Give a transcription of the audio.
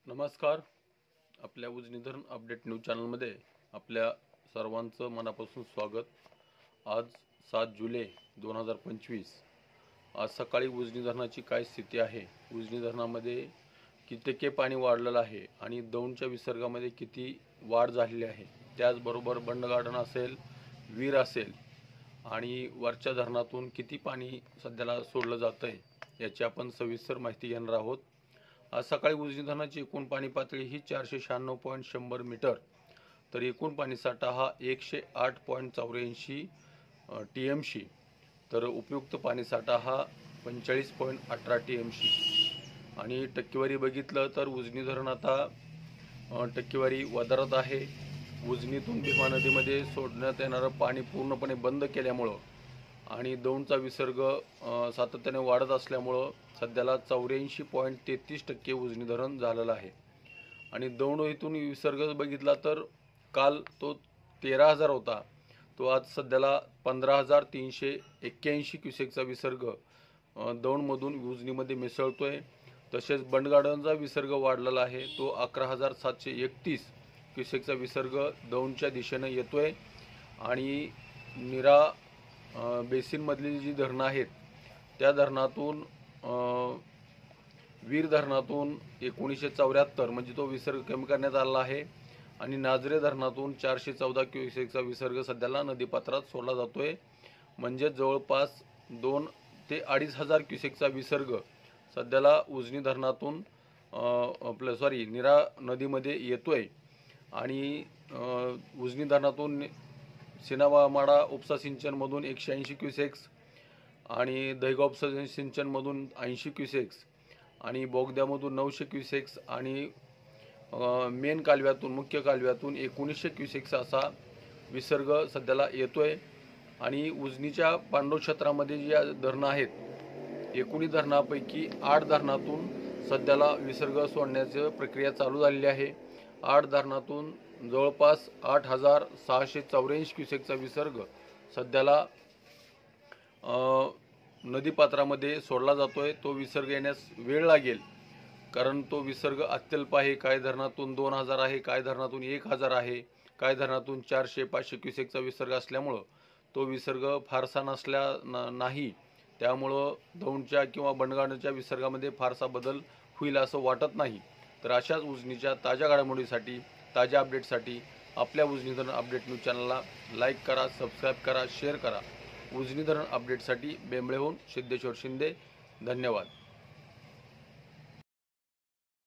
नमस्कार. आपल्या उजनी धरण अपडेट न्यूज चॅनलमध्ये आपल्या सर्वांचं मनापासून स्वागत. आज 7 जुलै 2025. आज सकाळी उजनी धरणाची काय स्थिती आहे, उजनी धरणामध्ये किती टक्के पाणी वाढलेलं आहे आणि दौंडच्या विसर्गामध्ये किती वाढ झालेली आहे, त्याचबरोबर बंड गार्डन असेल, वीर असेल आणि वरच्या धरणातून किती पाणी सध्याला सोडलं जातं आहे याची आपण सविस्तर माहिती घेणार आहोत. आज सकाळी उजनी धरणाची एकूण पाणी पातळी ही 496.100 मीटर, तर एकूण पाणीसाठा हा 108.84 TMC, तर उपयुक्त पाणीसाठा हा 45.18 TMC. आणि टक्केवारी बघितलं तर उजनी धरण आता टक्केवारी वधारत आहे. उजनीतून भीमा नदीमध्ये सोडण्यात येणारं पाणी पूर्णपणे बंद केल्यामुळं आणि दौंडचा विसर्ग सातत्याने वाढत असल्यामुळं सध्याला 84.33% उजनी धरण झालेलं आहे. आणि दौंड इथून विसर्ग बघितला तर काल तो 13,000 होता, तो आज सध्याला 15,381 क्युसेकचा विसर्ग दौंडमधून उजनीमध्ये मिसळतोय. तसेच बंड गार्डनचा विसर्ग वाढलेला आहे, तो 11,731 क्युसेकचा विसर्ग दौंडच्या दिशेनं येतोय. आणि नीरा बेसिनमधली जी धरणं आहेत त्या धरणातून वीर धरणातून 1974 म्हणजे तो विसर्ग कमी करण्यात आला आहे. आणि नाझरे धरणातून 414 क्युसेकचा विसर्ग सध्याला नदीपात्रात सोडला जातोय. म्हणजे जवळपास 2 ते 2,500 क्युसेकचा विसर्ग सध्याला उजनी धरणातून नीरा नदीमध्ये येतोय. आणि उजनी धरणातून सिनामाडा उपसा सिंचनमधून 180 क्युसेक्स आणि दहेगाव उपसा सिंचनमधून 80 क्युसेक्स आणि बोगद्यामधून 900 क्युसेक्स आणि मेन कालव्यातून मुख्य कालव्यातून 1900 क्युसेक्स असा विसर्ग सध्याला येतोय. आणि उजनीच्या पांडव क्षेत्रामध्ये ज्या धरणं आहेत, 19 धरणापैकी 8 धरणातून सध्याला विसर्ग सोडण्याची प्रक्रिया चालू झालेली आहे. 8 धरणातून जवळपास 8,684 क्युसेकचा विसर्ग सध्याला नदीपात्रामध्ये सोडला जातोय. तो विसर्ग येण्यास वेळ लागेल, कारण तो विसर्ग अत्यल्प आहे. काही धरणातून 2,000 आहे, काही धरणातून 1,000 आहे, काही धरणातून 400-500 क्युसेकचा विसर्ग असल्यामुळं तो विसर्ग फारसा नाही. त्यामुळं दौंडच्या किंवा बंडगार्डनच्या विसर्गामध्ये फारसा बदल होईल असं वाटत नाही. तर अशाच उजनीच्या ताज्या घडामोडीसाठी, ताज्या अपडेटसाठी आपल्या उजनी धरण अपडेट न्यूज चॅनलला लाईक करा, सबस्क्राईब करा, शेअर करा. उजनी धरण अपडेटसाठी बेंबळेहून सिद्धेश्वर शिंदे. धन्यवाद.